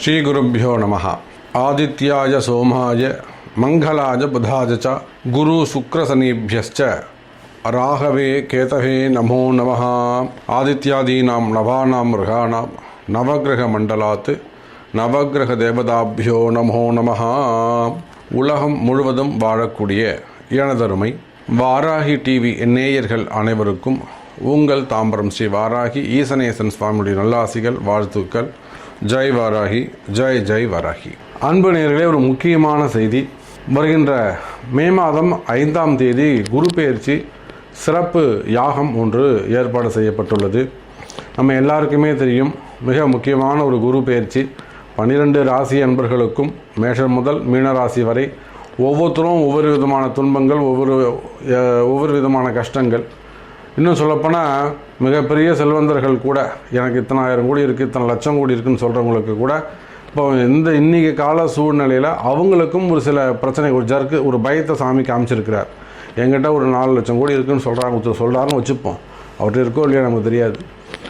ஸ்ரீகுருभ्यो நமः. ஆதித்யாய சோமாய மங்களாய புதாய ச குரு சுக்ரசனீभ्यश्च ராகவே கேதவே நமோ நமः. ஆதித்யாதீனாம் நவானாம் கிரகாணாம் நவகிரக மண்டலாத் நவகிரக தேவதாभ्यो நமோ நமः. உலகம் முழுவதும் வாழக்கூடிய எனதருமை வாராகி டிவி நேயர்கள் அனைவருக்கும் உங்கள் தாம்பரம் ஸ்ரீ வாராகி ஈசனேசன் சுவாமியுடைய நல்லாசிகள் வாழ்த்துக்கள். ஜெய் வாராகி, ஜெய் ஜெய் வாராகி. அன்பு நேயர்களே, ஒரு முக்கியமான செய்தி. வருகின்ற மே மாதம் 5ஆம் தேதி குரு பெயர்ச்சி சிறப்பு யாகம் ஒன்று ஏற்பாடு செய்யப்பட்டுள்ளது. நம்ம எல்லாருக்குமே தெரியும், மிக முக்கியமான ஒரு குரு பெயர்ச்சி. 12 ராசி அன்பர்களுக்கும் மேஷம் முதல் மீன ராசி வரை ஒவ்வொருத்தரும் ஒவ்வொரு விதமான துன்பங்கள், ஒவ்வொரு விதமான கஷ்டங்கள். இன்னும் சொல்லப்போனால் மிகப்பெரிய செல்வந்தர்கள் கூட எனக்கு இத்தனை ஆயிரம் கோடி இருக்குது, இத்தனை லட்சம் கோடி இருக்குதுன்னு சொல்கிறவங்களுக்கு கூட இப்போ இன்றைக்கி கால சூழ்நிலையில் அவங்களுக்கும் ஒரு சில பிரச்சனை, ஒரு பயத்தை சாமி காமிச்சிருக்கிறார். என்கிட்ட ஒரு 4 லட்சம் கோடி இருக்குதுன்னு சொல்கிறாருன்னு வச்சுப்போம். அவர்கிட்ட இருக்கோ இல்லையா நமக்கு தெரியாது.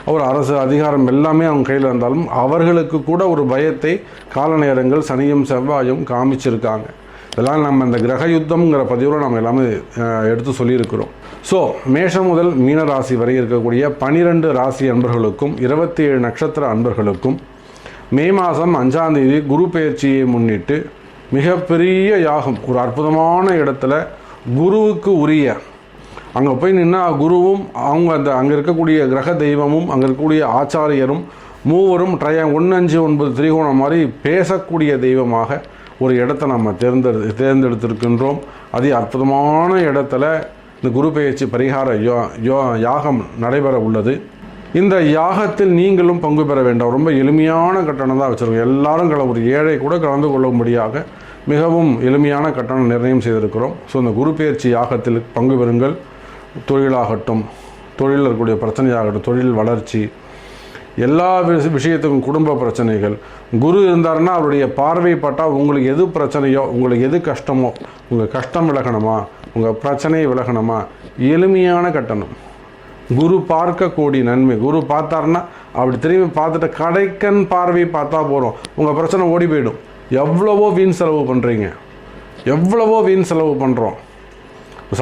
அவர் அரசு அதிகாரம் எல்லாமே அவங்க கையில் இருந்தாலும் அவர்களுக்கு கூட ஒரு பயத்தை கால நேரங்கள் சனியும் செவ்வாயும் காமிச்சிருக்காங்க. இதெல்லாம் நம்ம இந்த கிரக யுத்தம்ங்கிற பதிவில் நம்ம எல்லாமே எடுத்து சொல்லியிருக்கிறோம். ஸோ மேஷம் முதல் மீன ராசி வரை இருக்கக்கூடிய 12 ராசி அன்பர்களுக்கும் 27 நட்சத்திர அன்பர்களுக்கும் மே மாதம் 5ஆம் தேதி குரு பெயர்ச்சியை முன்னிட்டு மிகப்பெரிய யாகம், ஒரு அற்புதமான இடத்துல குருவுக்கு உரிய, அங்கே போய் நின்னா குருவும் அங்கே இருக்கக்கூடிய கிரக தெய்வமும் அங்கே இருக்கக்கூடிய ஆச்சாரியரும் மூவரும் 159 திரிகோணம் மாதிரி பேசக்கூடிய தெய்வமாக ஒரு இடத்தை நம்ம தேர்ந்தெடுத்திருக்கின்றோம். அதே அற்புதமான இடத்துல இந்த குரு பெயர்ச்சி பரிகார யாகம் நடைபெற உள்ளது. இந்த யாகத்தில் நீங்களும் பங்கு பெற வேண்டாம். ரொம்ப எளிமையான கட்டணம் தான் வச்சுருக்கோம். எல்லாரும் ஒரு ஏழை கூட கலந்து கொள்ளும்படியாக மிகவும் எளிமையான கட்டணம் நிர்ணயம் செய்திருக்கிறோம். ஸோ இந்த குரு பெயர்ச்சி யாகத்தில் பங்கு பெறுங்கள். தொழிலாகட்டும், தொழிலில் இருக்கக்கூடிய பிரச்சனையாகட்டும், தொழில் வளர்ச்சி, எல்லா விஷயத்துக்கும், குடும்ப பிரச்சனைகள், குரு இருந்தாருன்னா அவருடைய பார்வை பட்டால் உங்களுக்கு எது பிரச்சனையோ, உங்களுக்கு எது கஷ்டமோ, உங்கள் கஷ்டம் விலகணுமா, உங்கள் பிரச்சனை விலகணுமா, எளிமையான கட்டணம். குரு பார்க்க கோடி நன்மை. குரு பார்த்தாருன்னா அப்படி திரும்பி பார்த்துட்டு கடைக்கன் பார்வை பார்த்தா போகிறோம், உங்கள் பிரச்சனை ஓடி போயிடும். எவ்வளவோ வீண் செலவு பண்ணுறீங்க, எவ்வளவோ வீண் செலவு பண்ணுறோம்.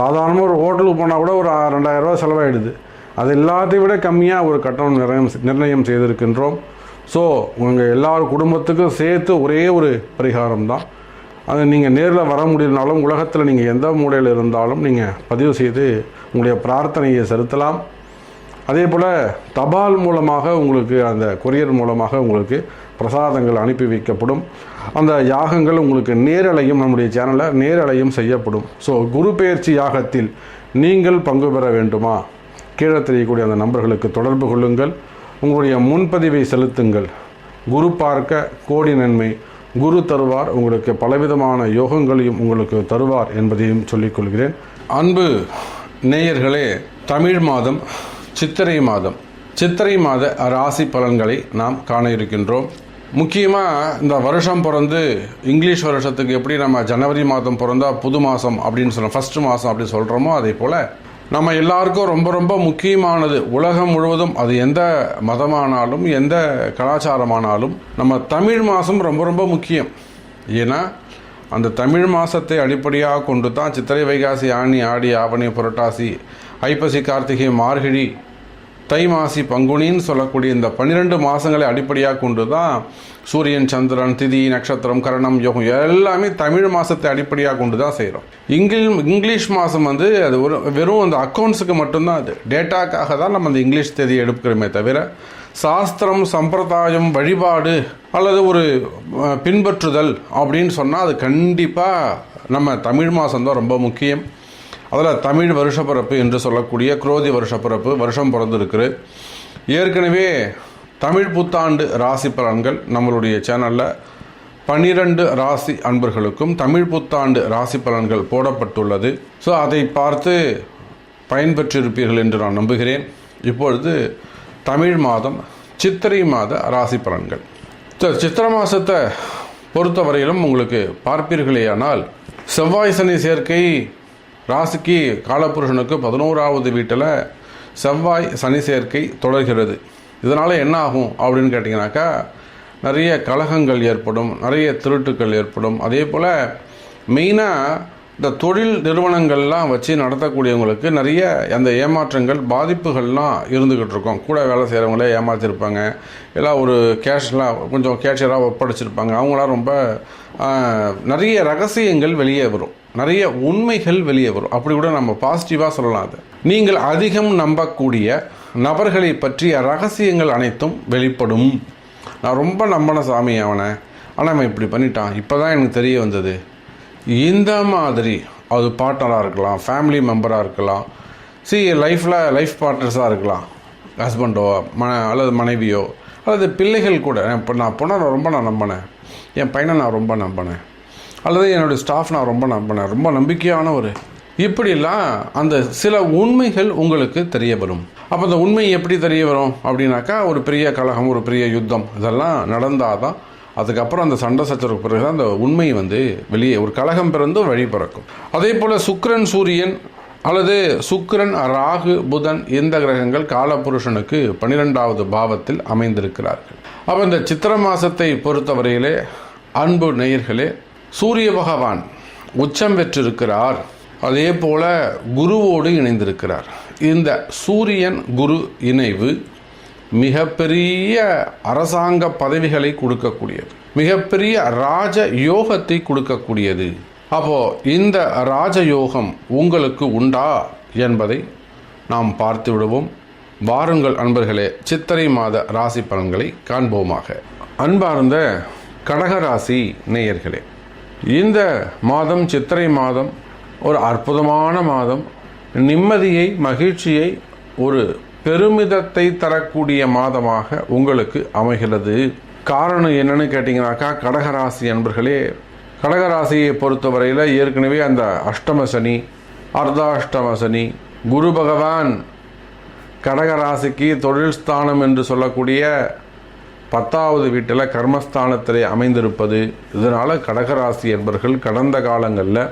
சாதாரணமாக ஒரு ஹோட்டலுக்கு போனால் கூட ஒரு 2000 ரூபா செலவாயிடுது. அது எல்லாத்தையும் விட கம்மியாக ஒரு கட்டணம் நிர்ணயம் செய்திருக்கின்றோம். ஸோ உங்கள் எல்லார் குடும்பத்துக்கும் சேர்த்து ஒரே ஒரு பரிகாரம் தான். அது நீங்கள் நேரில் வர முடியலனாலும் உலகத்தில் நீங்கள் எந்த மூலையில் இருந்தாலும் நீங்கள் பதிவு செய்து உங்களுடைய பிரார்த்தனையை செலுத்தலாம். அதே போல் தபால் மூலமாக உங்களுக்கு, அந்த கொரியர் மூலமாக உங்களுக்கு பிரசாதங்கள் அனுப்பி வைக்கப்படும். அந்த யாகங்கள் உங்களுக்கு நேரலையும் நம்முடைய சேனலில் நேரலையும் செய்யப்படும். ஸோ குரு பெயர்ச்சி யாகத்தில் நீங்கள் பங்கு பெற வேண்டுமா? கீழே தெரியக்கூடிய அந்த நம்பர்களுக்கு தொடர்பு கொள்ளுங்கள். உங்களுடைய முன்பதிவை செலுத்துங்கள். குரு பார்க்க கோடி நன்மை. குரு தருவார், உங்களுக்கு பலவிதமான யோகங்களையும் உங்களுக்கு தருவார் என்பதையும் சொல்லிக்கொள்கிறேன். அன்பு நேயர்களே, தமிழ் மாதம் சித்திரை மாத ராசி பலன்களை நாம் காண இருக்கின்றோம். முக்கியமாக இந்த வருஷம் பிறந்து இங்கிலீஷ் வருஷத்துக்கு எப்படி நம்ம ஜனவரி மாதம் பிறந்தா புது மாதம் அப்படின்னு சொல்கிறோம், ஃபஸ்ட்டு மாதம் அப்படின்னு சொல்கிறோமோ, அதே போல் நம்ம எல்லாருக்கும் ரொம்ப ரொம்ப முக்கியமானது, உலகம் முழுவதும் அது எந்த மதமானாலும் எந்த கலாச்சாரமானாலும் நம்ம தமிழ் மாதம் ரொம்ப ரொம்ப முக்கியம். ஏன்னா அந்த தமிழ் மாதத்தை அடிப்படையாக கொண்டு தான் சித்திரை, வைகாசி, ஆனி, ஆடி, ஆவணி, புரட்டாசி, ஐப்பசி, கார்த்திகை, மார்கழி, தை, மாசி, பங்குனின்னு சொல்லக்கூடிய இந்த 12 மாதங்களை அடிப்படையாக கொண்டு தான் சூரியன், சந்திரன், திதி, நட்சத்திரம், கரணம், யோகம் எல்லாமே தமிழ் மாதத்தை அடிப்படையாக கொண்டு தான் செய்கிறோம். இங்கிலீஷ் மாதம் அது வெறும் அந்த அக்கௌண்ட்ஸுக்கு மட்டும்தான், அது டேட்டாக்காக தான் நம்ம அந்த இங்கிலீஷ் தேதியை எடுக்கிறோமே தவிர சாஸ்திரம், சம்பிரதாயம், வழிபாடு அல்லது ஒரு பின்பற்றுதல் அப்படின்னு சொன்னால் அது கண்டிப்பாக நம்ம தமிழ் மாதம்தான் ரொம்ப முக்கியம். அதில் தமிழ் வருஷப்பிறப்பு என்று சொல்லக்கூடிய குரோதி வருஷப்பிறப்பு வருஷம் பிறந்திருக்குது. ஏற்கனவே தமிழ் புத்தாண்டு ராசி பலன்கள் நம்மளுடைய சேனலில் 12 ராசி அன்பர்களுக்கும் தமிழ் புத்தாண்டு ராசி பலன்கள் போடப்பட்டுள்ளது. ஸோ அதை பார்த்து பயன்பெற்றிருப்பீர்கள் என்று நான் நம்புகிறேன். இப்பொழுது தமிழ் மாதம் சித்திரை மாத ராசி பலன்கள். சித்திரை மாதத்தை பொறுத்தவரையிலும் உங்களுக்கு பார்ப்பீர்களேயானால் செவ்வாய் சனி சேர்க்கை ராசிக்கு காலபுருஷனுக்கு 11வது வீட்டில் செவ்வாய் சனி சேர்க்கை தொடர்கிறது. இதனால் என்ன ஆகும் அப்படின்னு கேட்டிங்கனாக்கா, நிறைய கலகங்கள் ஏற்படும், நிறைய திருட்டுக்கள் ஏற்படும். அதே போல் மெயினாக இந்த தொழில் நிறுவனங்கள்லாம் வச்சு நடத்தக்கூடியவங்களுக்கு நிறைய அந்த ஏமாற்றங்கள், பாதிப்புகள்லாம் இருந்துக்கிட்டு இருக்கும். கூட வேலை செய்கிறவங்களே ஏமாற்றிருப்பாங்க, எல்லாம் ஒரு கொஞ்சம் கேஷியராக ஒப்படைச்சிருப்பாங்க. அவங்களாம் ரொம்ப நிறைய ரகசியங்கள் வெளியே வரும், நிறைய உண்மைகள் வெளியே வரும். அப்படி கூட நம்ம பாசிட்டிவாக சொல்லலாம். அது நீங்கள் அதிகம் நம்பக்கூடிய நபர்களை பற்றிய ரகசியங்கள் அனைத்தும் வெளிப்படும். நான் ரொம்ப நம்பின சாமி அவனை, ஆனால் அவன் இப்படி பண்ணிட்டான், இப்போ தான் எனக்கு தெரிய வந்தது. இந்த மாதிரி அது பார்ட்னராக இருக்கலாம், ஃபேமிலி மெம்பராக இருக்கலாம், லைஃப் பார்ட்னர்ஸாக இருக்கலாம், ஹஸ்பண்டோ அல்லது மனைவியோ அல்லது பிள்ளைகள் கூட. இப்போ நான் பொண்ணை ரொம்ப நம்பினேன், என் பையனை நான் ரொம்ப நம்பினேன், அல்லது என்னுடைய ஸ்டாஃப் நான் ரொம்ப நம்பினேன், ரொம்ப நம்பிக்கையானவர். இப்படிலாம் அந்த சில உண்மைகள் உங்களுக்கு தெரிய வரும். அப்போ அந்த உண்மை எப்படி தெரிய வரும் அப்படின்னாக்கா, ஒரு பெரிய கலகம், ஒரு பெரிய யுத்தம் இதெல்லாம் நடந்தால் தான், அதுக்கப்புறம் அந்த சண்டை சச்சரவுக்கு பிறகு தான் அந்த உண்மை வெளியே, ஒரு கலகம் பிறந்து வழி பிறக்கும். அதே போல் சுக்கிரன் சூரியன் அல்லது சுக்கிரன் ராகு புதன் இந்த கிரகங்கள் காலபுருஷனுக்கு 12வது பாவத்தில் அமைந்திருக்கிறார்கள். அப்போ இந்த சித்திரை மாதத்தை பொறுத்தவரையிலே அன்பு நேயர்களே, சூரிய பகவான் உச்சம் பெற்றிருக்கிறார். அதே போல குருவோடு இணைந்திருக்கிறார். இந்த சூரியன் குரு இணைவு மிகப்பெரிய அரசாங்க பதவிகளை கொடுக்கக்கூடியது, மிகப்பெரிய ராஜ யோகத்தை கொடுக்கக்கூடியது. அப்போ இந்த ராஜயோகம் உங்களுக்கு உண்டா என்பதை நாம் பார்த்து விடுவோம். வாருங்கள் அன்பர்களே, சித்திரை மாத ராசி பலன்களை காண்போமாக. அன்பார்ந்த கடகராசி நேயர்களே, இந்த மாதம் சித்திரை மாதம் ஒரு அற்புதமான மாதம். நிம்மதியை, மகிழ்ச்சியை, ஒரு பெருமிதத்தை தரக்கூடிய மாதமாக உங்களுக்கு அமைகிறது. காரணம் என்னன்னு கேட்டிங்கனாக்கா, கடகராசி அன்பர்களே, கடகராசியை பொறுத்தவரையில் ஏற்கனவே அந்த அஷ்டம சனி, அர்த்தாஷ்டம சனி, குரு பகவான் கடகராசிக்கு தொழில் ஸ்தானம் என்று சொல்லக்கூடிய 10வது வீட்டில் கர்மஸ்தானத்திலே அமைந்திருப்பது. இதனால் கடகராசி என்பர்கள் கடந்த காலங்களில்,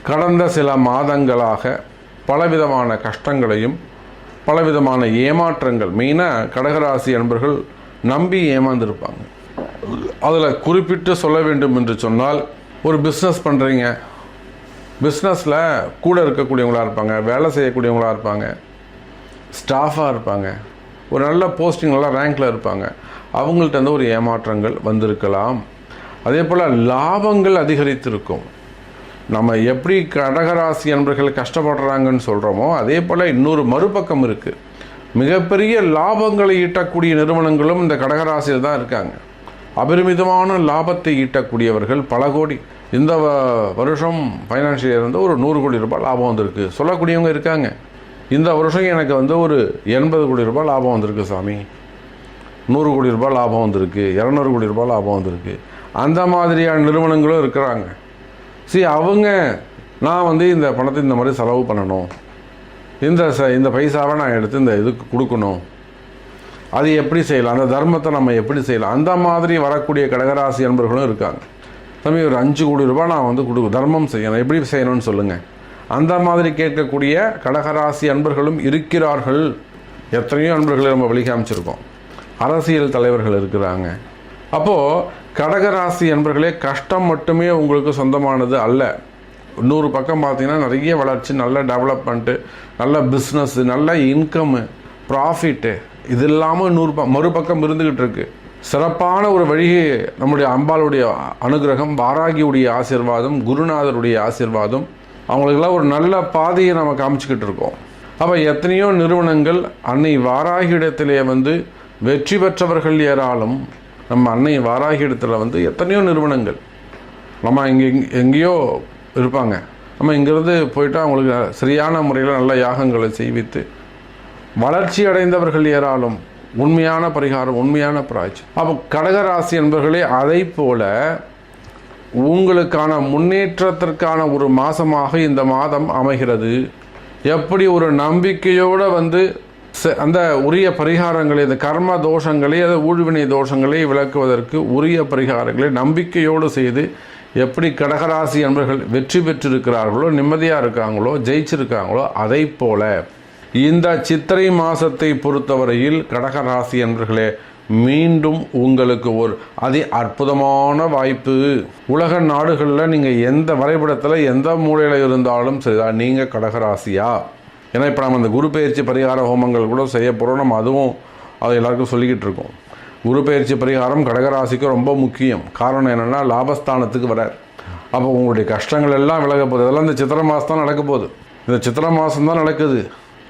கடந்த சில மாதங்களாக பலவிதமான கஷ்டங்களையும் பலவிதமான ஏமாற்றங்கள், மெயினாக கடகராசி என்பர்கள் நம்பி ஏமாந்துருப்பாங்க. அதில் குறிப்பிட்டு சொல்ல வேண்டும் என்று சொன்னால், ஒரு பிஸ்னஸ் பண்ணுறீங்க, பிஸ்னஸில் கூட இருக்கக்கூடியவங்களாக இருப்பாங்க, வேலை செய்யக்கூடியவங்களாக இருப்பாங்க, ஸ்டாஃபாக இருப்பாங்க, ஒரு நல்ல போஸ்டிங், நல்ல ரேங்கில் இருப்பாங்க, அவங்கள்ட்ட ஒரு ஏமாற்றங்கள் வந்திருக்கலாம். அதே போல் லாபங்கள் அதிகரித்திருக்கும். நம்ம எப்படி கடகராசி என்பர்கள் கஷ்டப்படுறாங்கன்னு சொல்கிறோமோ, அதே போல் இன்னொரு மறுபக்கம் இருக்குது. மிகப்பெரிய லாபங்களை ஈட்டக்கூடிய நிறுவனங்களும் இந்த கடகராசியில் தான் இருக்காங்க. அபரிமிதமான லாபத்தை ஈட்டக்கூடியவர்கள் பல கோடி. இந்த வருஷம் ஃபைனான்ஷியல் இருந்து ஒரு 100 கோடி ரூபாய் லாபம் வந்திருக்கு சொல்லக்கூடியவங்க இருக்காங்க. இந்த வருஷம் எனக்கு ஒரு 80 கோடி ரூபாய் லாபம் வந்திருக்கு சாமி, 100 கோடி ரூபாய் லாபம் வந்திருக்கு, 200 கோடி ரூபாய் லாபம் வந்திருக்கு. அந்த மாதிரியான நிறுவனங்களும் இருக்கிறாங்க. அவங்க நான் இந்த பணத்தை இந்த மாதிரி செலவு பண்ணணும், இந்த பைசாவை நான் எடுத்து இந்த இதுக்கு கொடுக்கணும், அது எப்படி செய்யலாம், அந்த தர்மத்தை நம்ம எப்படி செய்யலாம், அந்த மாதிரி வரக்கூடிய கடகராசி அன்பர்களும் இருக்காங்க. தம்பி ஒரு 5 கோடி ரூபாய் நான் தர்மம் செய்யணும், எப்படி செய்யணும்னு சொல்லுங்கள், அந்த மாதிரி கேட்கக்கூடிய கடகராசி அன்பர்களும் இருக்கிறார்கள். எத்தனையோ அன்பர்களை நம்ம வழி காமிச்சிருக்கோம். அரசியல் தலைவர்கள் இருக்கிறாங்க. அப்போது கடகராசி அன்பர்களே, கஷ்டம் மட்டுமே உங்களுக்கு சொந்தமானது அல்ல. இன்னொரு பக்கம் பார்த்தீங்கன்னா நிறைய வளர்ச்சி, நல்ல டெவலப்மெண்ட்டு, நல்ல பிஸ்னஸ்ஸு, நல்ல இன்கம்மு, ப்ராஃபிட்டு, இது இல்லாமல் இன்னொரு மறுபக்கம் இருந்துக்கிட்டு இருக்கு. சிறப்பான ஒரு வழியை நம்முடைய அம்பாளுடைய அனுகிரகம், வாராகியுடைய ஆசீர்வாதம், குருநாதருடைய ஆசீர்வாதம், அவங்களுக்கெல்லாம் ஒரு நல்ல பாதையை நம்ம காமிச்சிக்கிட்டு இருக்கோம். அப்போ எத்தனையோ நிறுவனங்கள் அன்னை வாராகி இடத்திலே வெற்றி பெற்றவர்கள் ஏராளம். நம்ம அன்னை வாராகி இடத்துல எத்தனையோ நிறுவனங்கள் நம்ம எங்கேயோ இருப்பாங்க. நம்ம இங்கேருந்து போயிட்டு அவங்களுக்கு சரியான முறையில் நல்ல யாகங்களை செய்வித்து வளர்ச்சி அடைந்தவர்கள் ஏராளம். உண்மையான பரிகாரம், உண்மையான பிராய்ச்சி. அப்போ கடகராசி என்பவர்களே, அதை போல உங்களுக்கான முன்னேற்றத்திற்கான ஒரு மாதமாக இந்த மாதம் அமைகிறது. எப்படி ஒரு நம்பிக்கையோடு அந்த உரிய பரிகாரங்களை, இந்த கர்ம தோஷங்களை, அந்த ஊழ்வினை தோஷங்களை விளக்குவதற்கு உரிய பரிகாரங்களை நம்பிக்கையோடு செய்து எப்படி கடகராசி என்பவர்கள் வெற்றி பெற்றிருக்கிறார்களோ, நிம்மதியாக இருக்காங்களோ, ஜெயிச்சிருக்காங்களோ, அதை போல இந்த சித்திரை மாதத்தை பொறுத்தவரையில் கடகராசி என்பவர்களே, மீண்டும் உங்களுக்கு ஒரு அற்புதமான வாய்ப்பு. உலக நாடுகளில் நீங்கள் எந்த வரைபடத்தில் எந்த மூலையில் இருந்தாலும் சரிதான், நீங்கள் கடகராசியா. ஏன்னா இப்போ நம்ம இந்த குரு பயிற்சி பரிகார ஹோமங்கள் கூட செய்ய போகிறோம். நம்ம அதுவும் அதை எல்லாருக்கும் சொல்லிக்கிட்டு இருக்கோம். குரு பயிற்சி பரிகாரம் கடகராசிக்கு ரொம்ப முக்கியம். காரணம் என்னென்னா, லாபஸ்தானத்துக்கு வரார். அப்போ உங்களுடைய கஷ்டங்கள் எல்லாம் விலக போகுது. அதெல்லாம் இந்த சித்திரை மாதம் தான் நடக்க போகுது. இந்த சித்திரை மாதம் தான் நடக்குது.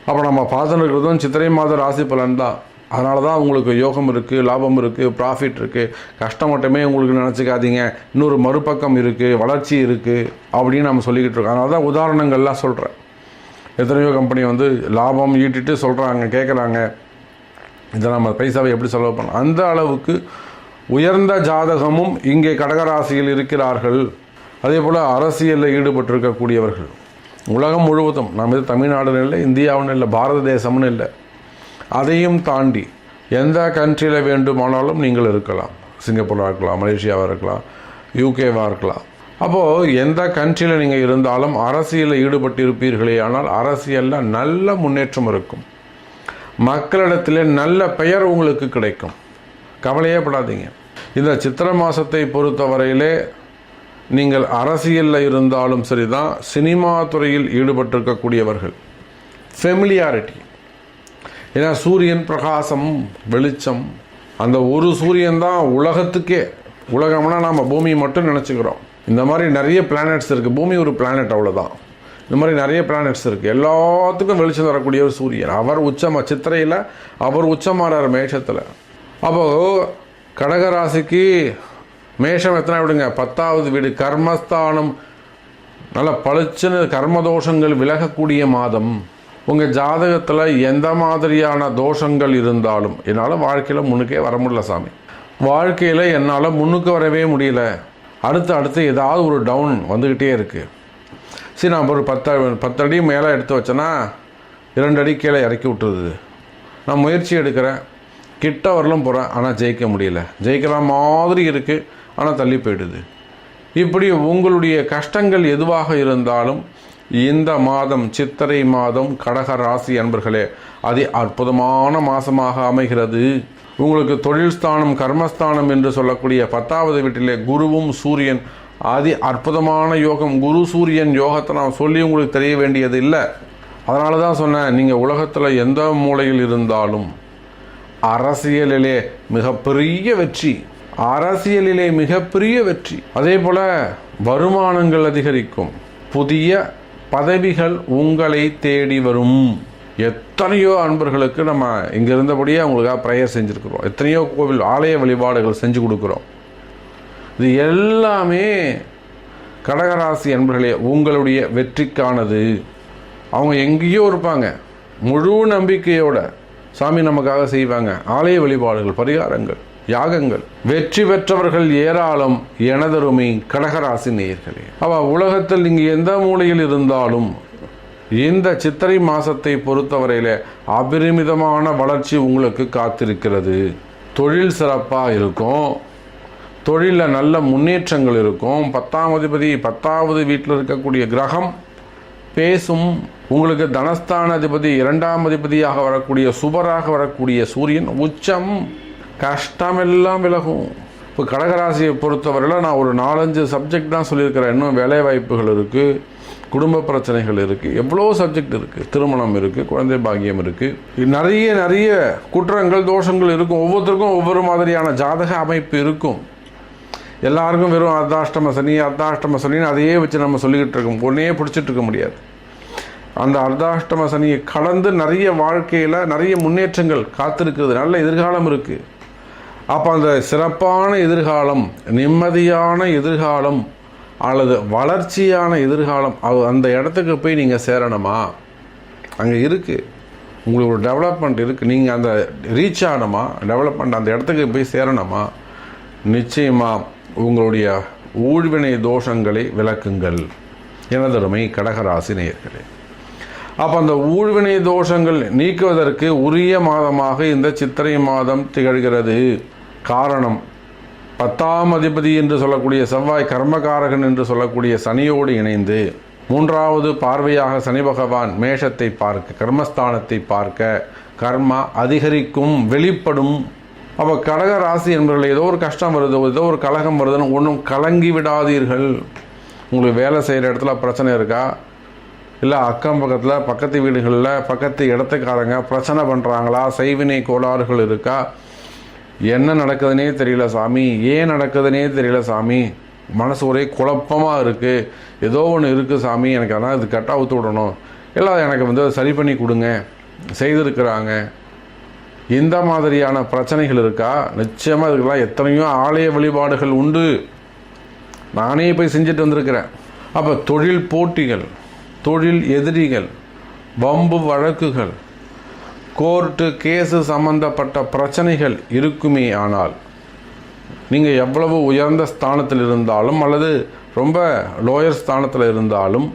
அப்போ நம்ம பார்த்துட்டு இருக்கிறதும் சித்திரை மாத ராசி பலன் தான். அதனால தான் உங்களுக்கு யோகம் இருக்குது, லாபம் இருக்குது, ப்ராஃபிட் இருக்குது. கஷ்டம் மட்டுமே உங்களுக்கு நினச்சிக்காதீங்க, இன்னொரு மறுபக்கம் இருக்குது, வளர்ச்சி இருக்குது அப்படின்னு நம்ம சொல்லிக்கிட்டு இருக்கோம். அதனால தான் உதாரணங்கள்லாம் சொல்கிறேன். எத்தனையோ கம்பெனி லாபம் ஈட்டிட்டு சொல்கிறாங்க, கேட்குறாங்க, இதை நம்ம பைசாவை எப்படி செலவு பண்ணலாம். அந்த அளவுக்கு உயர்ந்த ஜாதகமும் இங்கே கடகராசியில் இருக்கிறார்கள். அதே போல் அரசியலில் ஈடுபட்டிருக்கக்கூடியவர்கள் உலகம் முழுவதும், நம்ம இது தமிழ்நாடுன்னு இல்லை, இந்தியாவுன்னு இல்லை, பாரத தேசம்னு இல்லை, அதையும் தாண்டி எந்த கண்ட்ரியில் வேண்டுமானாலும் நீங்கள் இருக்கலாம். சிங்கப்பூராக இருக்கலாம், மலேசியாவாக இருக்கலாம், யூகேவாக இருக்கலாம். அப்போது எந்த கண்ட்ரியில் நீங்கள் இருந்தாலும் அரசியலில் ஈடுபட்டு இருப்பீர்களே, ஆனால் அரசியலில் நல்ல முன்னேற்றம் இருக்கும். மக்களிடத்தில் நல்ல பெயர் உங்களுக்கு கிடைக்கும். கவலையே படாதீங்க. இந்த சித்திரை மாதத்தை பொறுத்தவரையிலே நீங்கள் அரசியலில் இருந்தாலும் சரிதான், சினிமா துறையில் ஈடுபட்டிருக்கக்கூடியவர்கள் ஃபெமிலியாரிட்டி. ஏன்னா சூரியன் பிரகாசம், வெளிச்சம், அந்த ஒரு சூரியன் தான் உலகத்துக்கே. உலகம்னா நாம் பூமி மட்டும் நினச்சிக்கிறோம். இந்த மாதிரி நிறைய பிளானட்ஸ் இருக்குது. பூமி ஒரு பிளானட், அவ்வளோதான். இந்த மாதிரி நிறைய பிளானட்ஸ் இருக்குது. எல்லாத்துக்கும் வெளிச்சம் தரக்கூடிய ஒரு சூரியன். அவர் உச்சமாக சித்திரையில் அவர் உச்சமாறார் மேஷத்தில். அப்போது கடகராசிக்கு மேஷம் எத்தனை விடுங்க, 10வது வீடு, கர்மஸ்தானம். நல்லா பளிச்சுன்னு கர்மதோஷங்கள் விலகக்கூடிய மாதம். உங்கள் ஜாதகத்தில் எந்த மாதிரியான தோஷங்கள் இருந்தாலும், என்னால் வாழ்க்கையில் முன்னுக்கே வர முடியல சாமி, வாழ்க்கையில் என்னால் முன்னுக்கு வரவே முடியல, அடுத்து ஏதாவது ஒரு டவுன் வந்துக்கிட்டே இருக்குது. சரி, நான் ஒரு 10 அடி மேலே எடுத்து வச்சேன்னா 2 அடி கீழே இறக்கி விட்டுருது. நான் முயற்சி எடுக்கிறேன், கிட்ட வரலும் போகிறேன், ஆனால் ஜெயிக்க முடியல. ஜெயிக்கிற மாதிரி இருக்குது, ஆனால் தள்ளி போயிடுது. இப்படி உங்களுடைய கஷ்டங்கள் எதுவாக இருந்தாலும் இந்த மாதம், சித்திரை மாதம், கடக ராசி அன்பர்களே, அற்புதமான மாதமாக அமைகிறது. உங்களுக்கு தொழில் ஸ்தானம், கர்மஸ்தானம் என்று சொல்லக்கூடிய 10வது வீட்டிலே குருவும் சூரியன், அற்புதமான யோகம். குரு சூரியன் யோகத்தை நான் சொல்லி உங்களுக்கு தெரிய வேண்டியது இல்லை. அதனால தான் சொன்னேன், நீங்கள் உலகத்தில் எந்த மூலையில் இருந்தாலும் அரசியலிலே மிகப்பெரிய வெற்றி, அரசியலிலே மிகப்பெரிய வெற்றி. அதே போல் வருமானங்கள் அதிகரிக்கும், புதிய பதவிகள் உங்களை தேடி வரும். எத்தனையோ அன்பர்களுக்கு நம்ம இங்கே இருந்தபடியே அவங்களுக்காக ப்ரேயர் செஞ்சுருக்குறோம். எத்தனையோ கோவில் ஆலய வழிபாடுகள் செஞ்சு கொடுக்குறோம். இது எல்லாமே கடகராசி அன்பர்களே உங்களுடைய வெற்றிக்கானது. அவங்க எங்கேயோ இருப்பாங்க, முழு நம்பிக்கையோட சாமி நமக்காக செய்வாங்க. ஆலய வழிபாடுகள், பரிகாரங்கள், யாகங்கள். வெற்றி பெற்றவர்கள் ஏராளம் எனதருமை கடகராசி நேயர்களே. உலகத்தில் நீங்கள் எந்த மூலையில் இருந்தாலும் இந்த சித்திரை மாதத்தை பொறுத்தவரையில் அபரிமிதமான வளர்ச்சி உங்களுக்கு காத்திருக்கிறது. தொழில் சிறப்பாக இருக்கும், தொழிலில் நல்ல முன்னேற்றங்கள் இருக்கும். 10ஆம் அதிபதி 10வது வீட்டில் இருக்கக்கூடிய கிரகம் பேசும். உங்களுக்கு தனஸ்தான அதிபதி 2ஆம் அதிபதியாக வரக்கூடிய சுபராக வரக்கூடிய சூரியன் உச்சம். கஷ்டமெல்லாம் விலகும். இப்போ கடகராசியை பொறுத்தவரையில் நான் ஒரு 4-5 சப்ஜெக்ட் தான் சொல்லியிருக்கிறேன். இன்னும் வேலை வாய்ப்புகள் இருக்குது, குடும்ப பிரச்சனைகள் இருக்குது, எவ்வளோ சப்ஜெக்ட் இருக்குது, திருமணம் இருக்குது, குழந்தை பாக்கியம் இருக்குது, நிறைய குற்றங்கள், தோஷங்கள் இருக்கும். ஒவ்வொருத்தருக்கும் ஒவ்வொரு மாதிரியான ஜாதக அமைப்பு இருக்கும். எல்லாருக்கும் வெறும் அர்த்தாஷ்டம சனின்னு அதையே வச்சு நம்ம சொல்லிக்கிட்டு இருக்கோம். ஒன்றே பிடிச்சிட்டு இருக்க முடியாது. அந்த அர்த்தாஷ்டம சனியை கடந்து நிறைய வாழ்க்கையில் நிறைய முன்னேற்றங்கள் காத்திருக்கிறது, நல்ல எதிர்காலம் இருக்குது. அப்போ அந்த சிறப்பான எதிர்காலம், நிம்மதியான எதிர்காலம் அல்லது வளர்ச்சியான எதிர்காலம், அந்த இடத்துக்கு போய் நீங்கள் சேரணுமா? அங்கே இருக்குது, உங்களுக்கு ஒரு டெவலப்மெண்ட் இருக்குது. நீங்கள் அந்த ரீச் ஆகணுமா? டெவலப்மெண்ட் அந்த இடத்துக்கு போய் சேரணுமா? நிச்சயமாக உங்களுடைய ஊழ்வினை தோஷங்களை விளக்குங்கள் எனதருமை கடகராசி நேயர்களே. அப்போ அந்த ஊழ்வினை தோஷங்கள் நீக்குவதற்கு உரிய மாதமாக இந்த சித்திரை மாதம் திகழ்கிறது. காரணம், 10ஆம் அதிபதி என்று சொல்லக்கூடிய செவ்வாய், கர்மகாரகன் என்று சொல்லக்கூடிய சனியோடு இணைந்து 3வது பார்வையாக சனி பகவான் மேஷத்தை பார்க்க, கர்மஸ்தானத்தை பார்க்க, கர்மா அதிகரிக்கும், வெளிப்படும். அப்போ கடக ராசி என்பவர்கள் ஏதோ ஒரு கஷ்டம் வருது, ஏதோ ஒரு கலகம் வருதுன்னு ஒன்றும் கலங்கி விடாதீர்கள். உங்களுக்கு வேலை செய்கிற இடத்துல பிரச்சனை இருக்கா, இல்லை அக்கம் பக்கத்தில் பக்கத்து வீடுகளில் பக்கத்து இடத்துக்காரங்க பிரச்சனை பண்ணுறாங்களா, செய்வினை கோளாறுகள் இருக்கா, என்ன நடக்குதுன்னே தெரியல சாமி, ஏன் நடக்குதுன்னே தெரியல சாமி, மனசு ஒரே குழப்பமாக இருக்குது, ஏதோ ஒன்று இருக்குது சாமி, எனக்கு அதான் இது கட் அவுத்து விடணும், இல்லை எனக்கு சரி பண்ணி கொடுங்க, செய்திருக்கிறாங்க. இந்த மாதிரியான பிரச்சனைகள் இருக்கா? நிச்சயமாக இதுக்கெல்லாம் எத்தனையோ ஆலய வழிபாடுகள் உண்டு, நானே போய் செஞ்சுட்டு வந்திருக்கிறேன். அப்போ தொழில் போட்டிகள், தொழில் எதிரிகள், வம்பு வழக்குகள், கோர்ட்டு கேஸு சம்பந்தப்பட்ட பிரச்சனைகள் இருக்குமே ஆனால் நீங்கள் எவ்வளவு உயர்ந்த ஸ்தானத்தில் இருந்தாலும் அல்லது ரொம்ப லோயர் ஸ்தானத்தில் இருந்தாலும்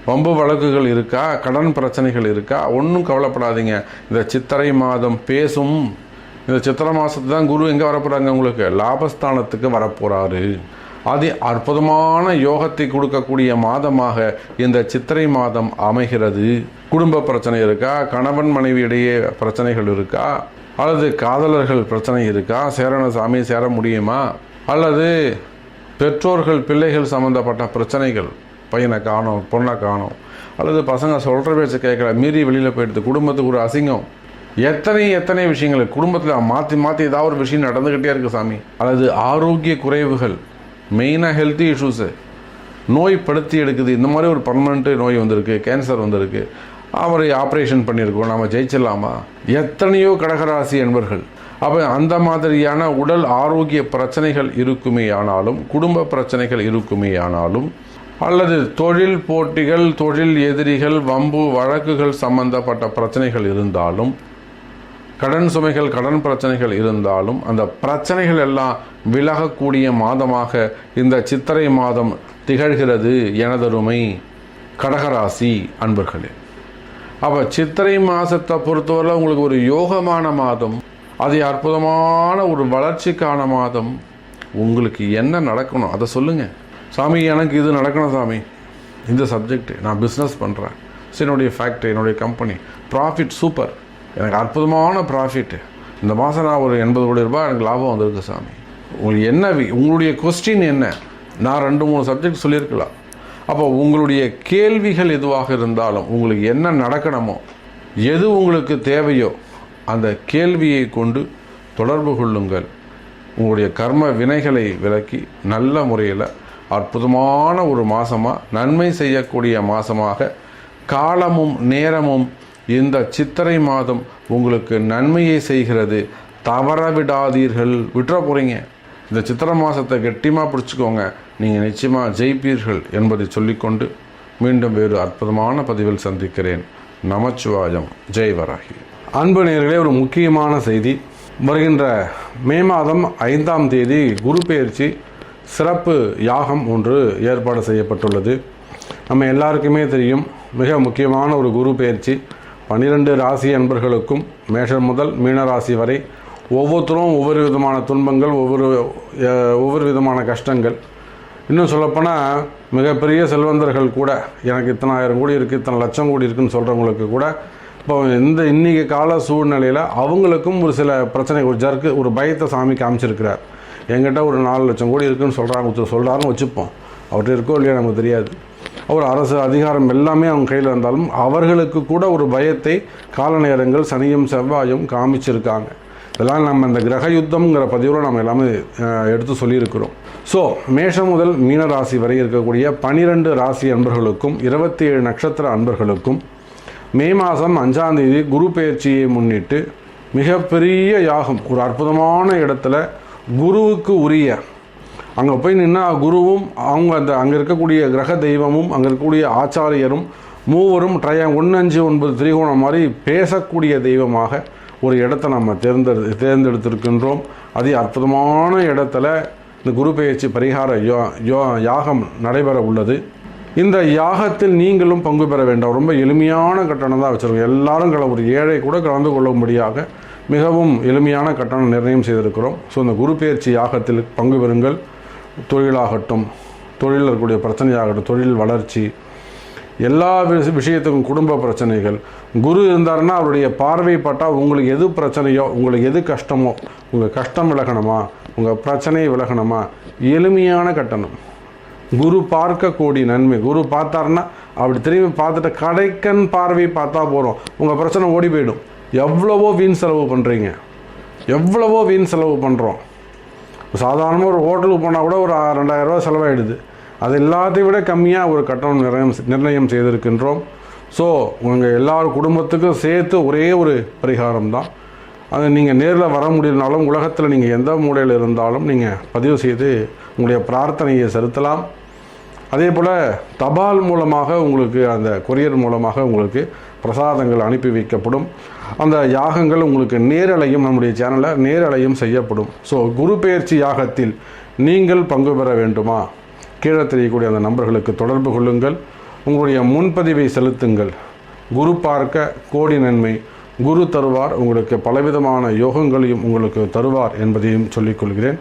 வம்பு வழக்குகள் இருக்கா, கடன் பிரச்சனைகள் இருக்கா, ஒன்றும் கவலைப்படாதீங்க. இந்த சித்திரை மாதம் பேசும். இந்த சித்திரை மாதத்து தான் குரு எங்கே வரப்போகிறாங்க, உங்களுக்கு லாபஸ்தானத்துக்கு வரப்போகிறாரு. அது அற்புதமான யோகத்தை கொடுக்கக்கூடிய மாதமாக இந்த சித்திரை மாதம் அமைகிறது. குடும்ப பிரச்சனை இருக்கா, கணவன் மனைவி இடையே பிரச்சனைகள் இருக்கா, அல்லது காதலர்கள் பிரச்சனை இருக்கா, சேரணும் சாமி சேர முடியுமா, அல்லது பெற்றோர்கள் பிள்ளைகள் சம்மந்தப்பட்ட பிரச்சனைகள், பையனை காணோம் பொண்ணை காணோம், அல்லது பசங்க சொல்கிற பேச்சை கேட்கல மீறி வெளியில் போயிடுது, குடும்பத்துக்கு ஒரு அசிங்கம், எத்தனை விஷயங்கள் குடும்பத்தில் மாற்றி மாற்றி ஏதாவது ஒரு விஷயம் நடந்துக்கிட்டே இருக்குது சாமி. அல்லது ஆரோக்கிய குறைவுகள், மெயினாக ஹெல்த் இஷ்யூஸு, நோய் படுத்தி எடுக்குது, இந்த மாதிரி ஒரு பர்மனெண்ட்டு நோய் வந்திருக்கு, கேன்சர் வந்திருக்கு, அவரை ஆப்ரேஷன் பண்ணியிருக்கோம், நம்ம ஜெயிச்சிடலாமா, எத்தனையோ கடகராசி என்பர்கள். அப்போ அந்த மாதிரியான உடல் ஆரோக்கிய பிரச்சனைகள் இருக்குமே ஆனாலும், குடும்ப பிரச்சனைகள் இருக்குமே ஆனாலும், அல்லது தொழில் போட்டிகள், தொழில் எதிரிகள், வம்பு வழக்குகள் சம்பந்தப்பட்ட பிரச்சனைகள் இருந்தாலும், கடன் சுமைகள், கடன் பிரச்சனைகள் இருந்தாலும், அந்த பிரச்சனைகள் எல்லாம் விலகக்கூடிய மாதமாக இந்த சித்திரை மாதம் திகழ்கிறது எனதருமை கடகராசி அன்பர்களே. அப்போ சித்திரை மாதத்தை பொறுத்தவரை உங்களுக்கு ஒரு யோகமான மாதம், அது அற்புதமான ஒரு வளர்ச்சிக்கான மாதம். உங்களுக்கு என்ன நடக்கணும் அதை சொல்லுங்கள். சாமி எனக்கு இது நடக்கணும் சாமி, இந்த சப்ஜெக்ட் நான் பிஸ்னஸ் பண்ணுறேன், என்னுடைய ஃபேக்ட்ரி, என்னுடைய கம்பெனி ப்ராஃபிட் சூப்பர், எனக்கு அற்புதமான ப்ராஃபிட்டு, இந்த மாதம் நான் ஒரு 80 கோடி ரூபாய் எனக்கு லாபம் வந்திருக்கு சாமி. உங்களுக்கு என்ன, உங்களுடைய கொஸ்டின் என்ன? நான் 2-3 சப்ஜெக்ட் சொல்லியிருக்கலாம். அப்போ உங்களுடைய கேள்விகள் எதுவாக இருந்தாலும், உங்களுக்கு என்ன நடக்கணுமோ, எது உங்களுக்கு தேவையோ அந்த கேள்வியை கொண்டு தொடர்பு கொள்ளுங்கள். உங்களுடைய கர்ம வினைகளை விலக்கி நல்ல முறையில் அற்புதமான ஒரு மாதமாக, நன்மை செய்யக்கூடிய மாதமாக, காலமும் நேரமும் இந்த சித்திரை மாதம் உங்களுக்கு நன்மையை செய்கிறது. தவற விடாதீர்கள், விட்டுற போகிறீங்க. இந்த சித்திரை மாதத்தை கெட்டியமாக பிடிச்சிக்கோங்க, நீங்கள் நிச்சயமாக ஜெயிப்பீர்கள் என்பதை சொல்லிக்கொண்டு மீண்டும் வேறு அற்புதமான பதிவில் சந்திக்கிறேன். நமச்சிவாயம். ஜெய் வராகி. அன்பு நேயர்களே, ஒரு முக்கியமான செய்தி. வருகின்ற மே மாதம் 5ஆம் தேதி குரு பெயர்ச்சி சிறப்பு யாகம் ஒன்று ஏற்பாடு செய்யப்பட்டுள்ளது. நம்ம எல்லாருக்குமே தெரியும், மிக முக்கியமான ஒரு குரு பெயர்ச்சி. 12 ராசி அன்பர்களுக்கும் மேஷம் முதல் மீன ராசி வரை ஒவ்வொருத்தரும் ஒவ்வொரு விதமான துன்பங்கள், ஒவ்வொரு விதமான கஷ்டங்கள். இன்னும் சொல்லப்போனால் மிகப்பெரிய செல்வந்தர்கள் கூட எனக்கு இத்தனை ஆயிரம் கோடி இருக்குது, இத்தனை லட்சம் கோடி இருக்குதுன்னு சொல்கிறவங்களுக்கு கூட இப்போ இன்றைக்கி கால சூழ்நிலையில் அவங்களுக்கும் ஒரு சில பிரச்சனை, ஒரு ஜர்க்கு, ஒரு பயத்தை சாமி காமிச்சிருக்கிறார். என்கிட்ட ஒரு 4 லட்சம் கோடி இருக்குதுன்னு சொல்கிறாருன்னு வச்சுப்போம், அவர்கிட்ட இருக்கோ இல்லையா நமக்கு தெரியாது. அவர் அரசு அதிகாரம் எல்லாமே அவங்க கையில் இருந்தாலும் அவர்களுக்கு கூட ஒரு பயத்தை கால நேரங்கள் சனியும் செவ்வாயும் காமிச்சிருக்காங்க. இதெல்லாம் நம்ம இந்த கிரக யுத்தம்ங்கிற பதிவில் நம்ம எல்லாமே எடுத்து சொல்லியிருக்கிறோம். ஸோ மேஷம் முதல் மீன ராசி வரை இருக்கக்கூடிய 12 ராசி அன்பர்களுக்கும் 27 நட்சத்திர அன்பர்களுக்கும் மே மாதம் 5ஆம் தேதி குரு பெயர்ச்சியை முன்னிட்டு மிகப்பெரிய யாகம், ஒரு அற்புதமான இடத்துல குருவுக்கு உரிய, அங்கே போய் நின்னா குருவும் அங்கே இருக்கக்கூடிய கிரக தெய்வமும் அங்கே இருக்கக்கூடிய ஆச்சாரியரும் மூவரும் 1-5-9 திரிகோணம் மாதிரி பேசக்கூடிய தெய்வமாக ஒரு இடத்தை நம்ம தேர்ந்தெடுத்திருக்கின்றோம். அதே அற்புதமான இடத்துல இந்த குரு பெயர்ச்சி பரிகார யாகம் நடைபெற உள்ளது. இந்த யாகத்தில் நீங்களும் பங்கு பெற வேண்டாம். ரொம்ப எளிமையான கட்டணம் தான் வச்சுருக்கோம். எல்லாரும் ஒரு ஏழை கூட கலந்து கொள்ளும்படியாக மிகவும் எளிமையான கட்டணம் நிர்ணயம் செய்திருக்கிறோம். ஸோ இந்த குரு பெயர்ச்சி யாகத்தில் பங்கு பெறுங்கள். தொழிலாகட்டும், தொழிலில் இருக்கக்கூடிய பிரச்சனையாகட்டும், தொழில் வளர்ச்சி, எல்லா விஷயத்துக்கும் குடும்ப பிரச்சனைகள். குரு இருந்தாருன்னா அவருடைய பார்வை பட்டால் உங்களுக்கு எது பிரச்சனையோ, உங்களுக்கு எது கஷ்டமோ, உங்கள் கஷ்டம் விலகணுமா, உங்கள் பிரச்சனையை விலகணுமா, எளிமையான கட்டணம். குரு பார்க்க கோடி நன்மை. குரு பார்த்தாருன்னா அப்படி திரும்பி பார்த்துட்டு கடைக்கண் பார்வை பார்த்தா போகிறோம், உங்கள் பிரச்சனை ஓடி போயிடும். எவ்வளவோ வீண் செலவு பண்ணுறீங்க, எவ்வளவோ வீண் செலவு பண்ணுறோம். சாதாரணமாக ஒரு ஹோட்டலுக்கு போனால் கூட ஒரு 2000 ரூபா செலவாயிடுது. அது எல்லாத்தையும் விட கம்மியாக ஒரு கட்டணம் நிர்ணயம் செய்திருக்கின்றோம். ஸோ உங்கள் எல்லார் குடும்பத்துக்கும் சேர்த்து ஒரே ஒரு பரிகாரம் தான். அது நீங்கள் நேரில் வர முடியலனாலும் உலகத்தில் நீங்கள் எந்த மூலையில் இருந்தாலும் நீங்கள் பதிவு செய்து உங்களுடைய பிரார்த்தனையை செலுத்தலாம். அதே போல் தபால் மூலமாக உங்களுக்கு, அந்த கொரியர் மூலமாக உங்களுக்கு பிரசாதங்கள் அனுப்பி வைக்கப்படும். அந்த யாகங்கள் உங்களுக்கு நேரலையும் நம்முடைய சேனலில் நேரலையும் செய்யப்படும். ஸோ குரு பெயர்ச்சி யாகத்தில் நீங்கள் பங்கு பெற வேண்டுமா? கீழே தெரியக்கூடிய அந்த நம்பர்களுக்கு தொடர்பு கொள்ளுங்கள். உங்களுடைய முன்பதிவை செலுத்துங்கள். குரு பார்க்க கோடி நன்மை. குரு தருவார், உங்களுக்கு பலவிதமான யோகங்களையும் உங்களுக்கு தருவார் என்பதையும் சொல்லிக்கொள்கிறேன்.